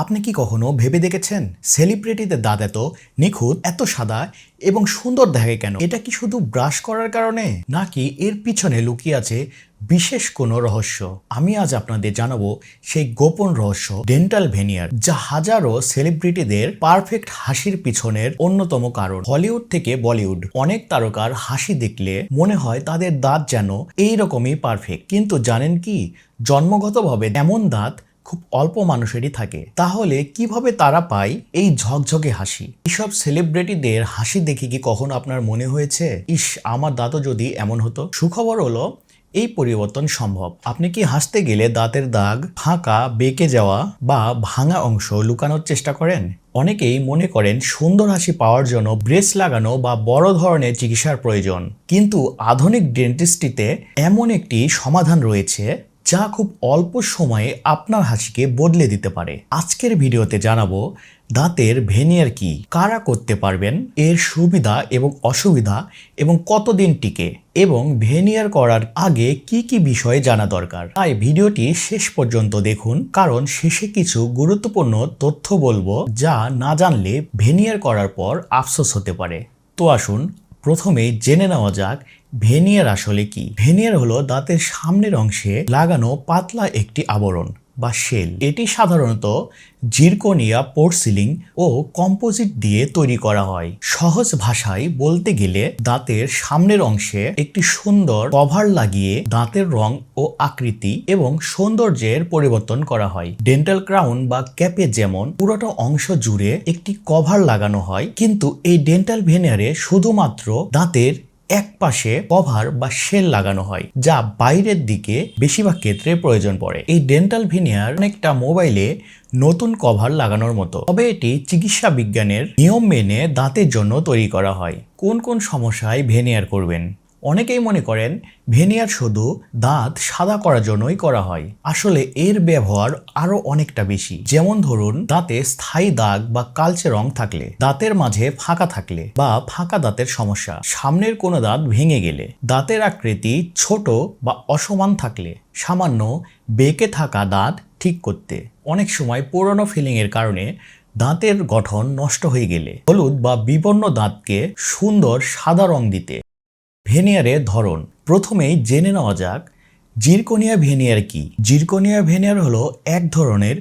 আপনি কি কখনো ভেবে দেখেছেন সেলিব্রিটিদের দাঁত এত নিখুঁত, এত সাদা এবং সুন্দর দেখে কেন? এটা কি শুধু ব্রাশ করার কারণে, নাকি এর পিছনে লুকিয়ে আছে বিশেষ কোনো রহস্য? আমি আজ আপনাদের জানাবো সেই গোপন রহস্য, ডেন্টাল ভেনিয়ার, যা হাজারো সেলিব্রিটিদের পারফেক্ট হাসির পিছনের অন্যতম কারণ। হলিউড থেকে বলিউড, অনেক তারকার হাসি দেখলে মনে হয় তাদের দাঁত যেন এইরকমই পারফেক্ট। কিন্তু জানেন কি, জন্মগতভাবে এমন দাঁত খুব অল্প মানুষেরই থাকে। তাহলে কিভাবে তারা পায় এই ঝকঝকে হাসি? এসব সেলিব্রিটিদের হাসি দেখে কি কখনো আপনার মনে হয়েছে, ইস, আমার দাঁতও যদি এমন হতো? সুখবর হলো, এই পরিবর্তন সম্ভব। আপনি কি হাসতে গেলে দাঁতের দাগ, ফাঁকা, বেঁকে যাওয়া বা ভাঙা অংশ লুকানোর চেষ্টা করেন? অনেকেই মনে করেন সুন্দর হাসি পাওয়ার জন্য ব্রেস লাগানো বা বড় ধরনের চিকিৎসার প্রয়োজন। কিন্তু আধুনিক ডেন্টিস্ট্রিতে এমন একটি সমাধান রয়েছে যা খুব অল্প সময়ে আপনার হাসিকে বদলে দিতে পারে। আজকের ভিডিওতে জানাবো দাঁতের ভেনিয়ার কি, কারা করতে পারবেন, এর সুবিধা এবং অসুবিধা এবং কতদিন টিকে, এবং ভেনিয়ার করার আগে কি কি বিষয় জানা দরকার। তাই ভিডিওটি শেষ পর্যন্ত দেখুন, কারণ শেষে কিছু গুরুত্বপূর্ণ তথ্য বলবো যা না জানলে ভেনিয়ার করার পর আফসোস হতে পারে। তো আসুন প্রথমেই জেনে নেওয়া যাক ভেনিয়ার আসলে কি। ভেনিয়ার হলো দাঁতের সামনের অংশে লাগানো পাতলা একটি আবরণ বা শেল। এটি সাধারণত জিরকোনিয়া, পোর্সিলিন ও কম্পোজিট দিয়ে তৈরি করা হয়। সহজ ভাষায় বলতে গেলে দাঁতের সামনের অংশে একটি সুন্দর কভার লাগিয়ে দাঁতের রং ও আকৃতি এবং সৌন্দর্যের পরিবর্তন করা হয়। ডেন্টাল ক্রাউন বা ক্যাপে যেমন পুরোটা অংশ জুড়ে একটি কভার লাগানো হয়, কিন্তু এই ডেন্টাল ভেনিয়ারে শুধুমাত্র দাঁতের এক পাশে কভার বা শেল লাগানো হয়, যা বাইরের দিকে বেশিরভাগ ক্ষেত্রে প্রয়োজন পড়ে। এই ডেন্টাল ভেনিয়ার অনেকটা মোবাইলে নতুন কভার লাগানোর মতো, তবে এটি চিকিৎসা বিজ্ঞানের নিয়ম মেনে দাঁতের জন্য তৈরি করা হয়। কোন কোন সমস্যায় ভেনিয়ার করবেন? অনেকেই মনে করেন ভেনিয়ার শুধু দাঁত সাদা করার জন্যই করা হয়। আসলে এর ব্যবহার আরো অনেকটা বেশি। যেমন ধরুন, দাঁতে স্থায়ী দাগ বা কালচে রং থাকলে, দাঁতের মাঝে ফাঁকা থাকলে বা ফাঁকা দাঁতের সমস্যা, সামনের কোনো দাঁত ভেঙে গেলে, দাঁতের আকৃতি ছোট বা অসমান থাকলে, সামান্য বেঁকে থাকা দাঁত ঠিক করতে, অনেক সময় পুরনো ফিলিং এর কারণে দাঁতের গঠন নষ্ট হয়ে গেলে, হলুদ বা বিবর্ণ দাঁতকে সুন্দর সাদা রং দিতে। ভেনিয়ারের ধরন প্রথমেই জেনে নেওয়া যাক জিরকোনিয়া ভেনিয়ার কি। জিরকোনিয়া ভেনিয়ার হলো এক ধরনের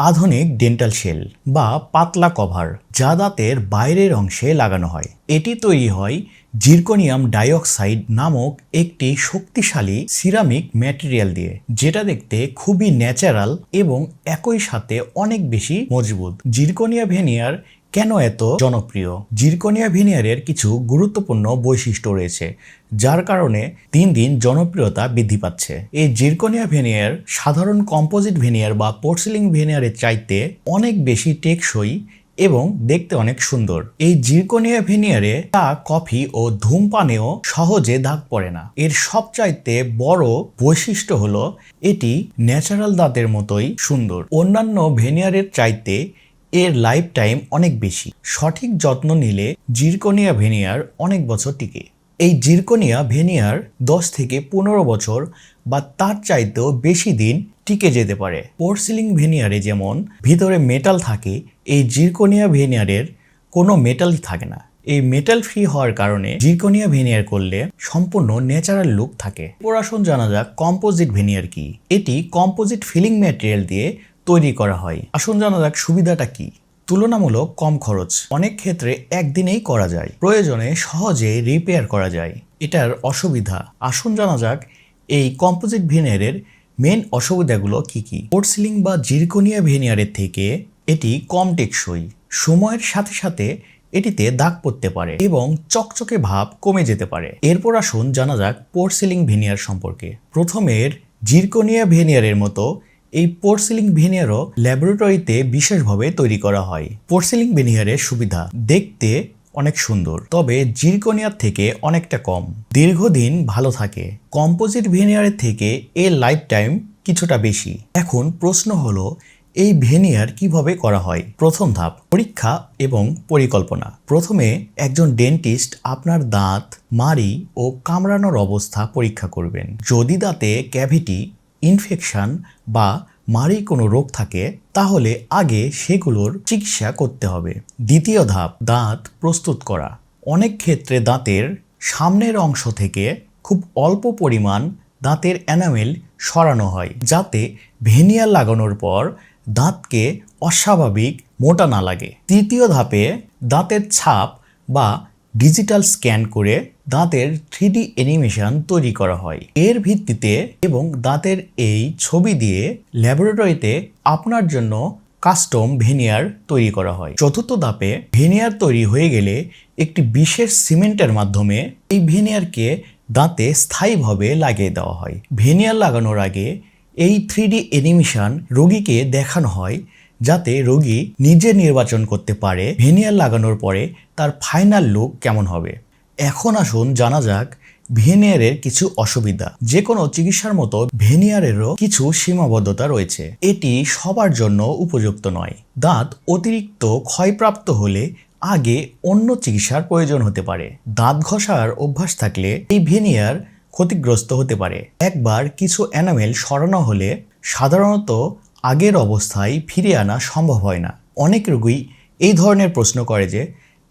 আধুনিক ডেন্টাল শেল বা পাতলা কভার, যা দাঁতের বাইরের অংশে লাগানো হয়। এটি তৈরি হয় জিরকোনিয়াম ডাইঅক্সাইড নামক একটি শক্তিশালী সিরামিক ম্যাটেরিয়াল দিয়ে, যেটা দেখতে খুবই ন্যাচারাল এবং একই সাথে অনেক বেশি মজবুত। জিরকোনিয়া ভেনিয়ার কেন এত জনপ্রিয়? জিরকোনিয়া ভেনিয়ারের কিছু গুরুত্বপূর্ণ বৈশিষ্ট্য রয়েছে, যার কারণে দিন দিন জনপ্রিয়তা বৃদ্ধি পাচ্ছে। এই জিরকোনিয়া ভেনিয়ার সাধারণ কম্পোজিট ভেনিয়ার বা পোর্সিলিন ভেনিয়ারের চাইতে অনেক বেশি টেকসই এবং দেখতে অনেক সুন্দর। এই জিরকোনিয়া ভেনিয়ারে চা, কফি ও ধূমপানেও সহজে দাগ পড়ে না। এর সবচাইতে বড় বৈশিষ্ট্য হলো এটি ন্যাচারাল দাঁতের মতোই সুন্দর। অন্যান্য ভেনিয়ারের চাইতে এর লাইফ টাইম অনেক বেশি। সঠিক যত্ন নিলে জিরকোনিয়া ভেনিয়ার অনেক বছর টিকে। এই জিরকোনিয়া ভেনিয়ার 10 থেকে 15 বছর বা তার চাইতেও বেশি দিন টিকে যেতে পারে। পোর্সিলিন ভেনিয়ারে যেমন ভিতরে মেটাল থাকে, এই জিরকোনিয়া ভেনিয়ারের কোনো মেটালই থাকে না। এই মেটাল ফ্রি হওয়ার কারণে জিরকোনিয়া ভেনিয়ার করলে সম্পূর্ণ ন্যাচারাল লুক থাকে। আসুন জানা যাক কম্পোজিট ভেনিয়ার কি। এটি কম্পোজিট ফিলিং ম্যাটেরিয়াল দিয়ে তৈরি করা হয়। আসুন জানা যাক সুবিধাটা কি। তুলনামূলক কম খরচ, অনেক ক্ষেত্রে একদিনেই করা যায়, প্রয়োজনে সহজে রিপেয়ার করা যায়। এটার অসুবিধা, আসুন জানা যাক এই কম্পোজিট ভেনিয়ারের মেন অসুবিধাগুলো কি কি। পোর্সিলিন বা জিরকোনিয়া ভেনিয়ারের থেকে এটি কম টেকসই, সময়ের সাথে সাথে এটিতে দাগ পড়তে পারে এবং চকচকে ভাব কমে যেতে পারে। এরপর আসুন জানা যাক পোর্সিলিন ভেনিয়ার সম্পর্কে। প্রথমের জিরকোনিয়া ভেনিয়ারের মতো এই পোর্সিলিন ভেনিয়ারও ল্যাবরেটরিতে বিশেষভাবে তৈরি করা হয়। পোর্সিলিন ভেনিয়ারের সুবিধা, দেখতে অনেক সুন্দর, তবে জিরকোনিয়ার থেকে অনেকটা কম, দীর্ঘদিন ভালো থাকে। কম্পোজিট ভেনিয়ারের থেকে এর লাইফ টাইম কিছুটা বেশি। এখন প্রশ্ন হলো, এই ভেনিয়ার কিভাবে করা হয়? প্রথম ধাপ, পরীক্ষা এবং পরিকল্পনা। প্রথমে একজন ডেন্টিস্ট আপনার দাঁত, মাড়ি ও কামড়ানোর অবস্থা পরীক্ষা করবেন। যদি দাঁতে ক্যাভিটি, ইনফেকশন বা মারি কোনো রোগ থাকে তাহলে আগে সেগুলোর চিকিৎসা করতে হবে। দ্বিতীয় ধাপ, দাঁত প্রস্তুত করা। অনেক ক্ষেত্রে দাঁতের সামনের অংশ থেকে খুব অল্প পরিমাণ দাঁতের এনামেল সরানো হয় যাতে ভেনিয়ার লাগানোর পর দাঁতকে অস্বাভাবিক মোটা না লাগে। তৃতীয় ধাপে দাঁতের ছাপ বা ডিজিটাল স্ক্যান করে দাঁতের 3D অ্যানিমেশন তৈরি করা হয়। এর ভিত্তিতে এবং দাঁতের এই ছবি দিয়ে ল্যাবরেটরিতে আপনার জন্য কাস্টম ভেনিয়ার তৈরি করা হয়। চতুর্থ ধাপে ভেনিয়ার তৈরি হয়ে গেলে একটি বিশেষ সিমেন্টের মাধ্যমে এই ভেনিয়ারকে দাঁতে স্থায়ীভাবে লাগিয়ে দেওয়া হয়। ভেনিয়ার লাগানোর আগে এই 3D অ্যানিমেশন রোগীকে দেখানো হয় যাতে রোগী নিজে নির্বাচন করতে পারে ভেনিয়ার লাগানোর পরে তার ফাইনাল লুক কেমন হবে। এখন আসুন জানা যাক ভেনিয়ারের কিছু অসুবিধা। যে কোনো চিকিৎসার মতো ভেনিয়ারেরও কিছু সীমাবদ্ধতা রয়েছে। এটি সবার জন্য উপযুক্ত নয়। দাঁত অতিরিক্ত ক্ষয়প্রাপ্ত হলে আগে অন্য চিকিৎসার প্রয়োজন হতে পারে। দাঁত ঘষার অভ্যাস থাকলে এই ভেনিয়ার ক্ষতিগ্রস্ত হতে পারে। একবার কিছু এনামেল সরানো হলে সাধারণত আগের অবস্থায় ফিরে আনা সম্ভব হয় না। অনেক রোগী এই ধরনের প্রশ্ন করে যে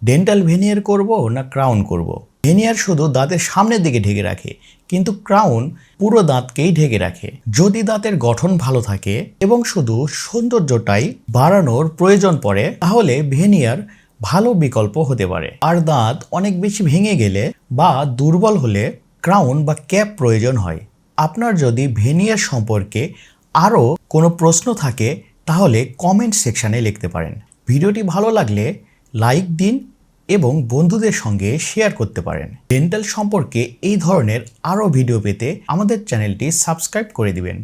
ডেন্টাল ভেনিয়ার করব না ক্রাউন করব। ভেনিয়ার শুধু দাঁতের সামনের দিকে ঢেকে রাখে, কিন্তু ক্রাউন পুরো দাঁতকেই ঢেকে রাখে। যদি দাঁতের গঠন ভালো থাকে এবং শুধু সৌন্দর্যটাই বাড়ানোর প্রয়োজন পড়ে তাহলে ভেনিয়ার ভালো বিকল্প হতে পারে। আর দাঁত অনেক বেশি ভেঙে গেলে বা দুর্বল হলে ক্রাউন বা ক্যাপ প্রয়োজন হয়। আপনার যদি ভেনিয়ার সম্পর্কে আরও কোনো প্রশ্ন থাকে তাহলে কমেন্ট সেকশানে লিখতে পারেন। ভিডিওটি ভালো লাগলে লাইক দিন এবং বন্ধুদের সঙ্গে শেয়ার করতে পারেন। ডেন্টাল সম্পর্কে এই ধরনের আরও ভিডিও পেতে আমাদের চ্যানেলটি সাবস্ক্রাইব করে দিবেন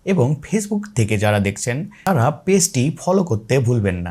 এবং ফেসবুক থেকে যারা দেখছেন তারা পেজটি ফলো করতে ভুলবেন না।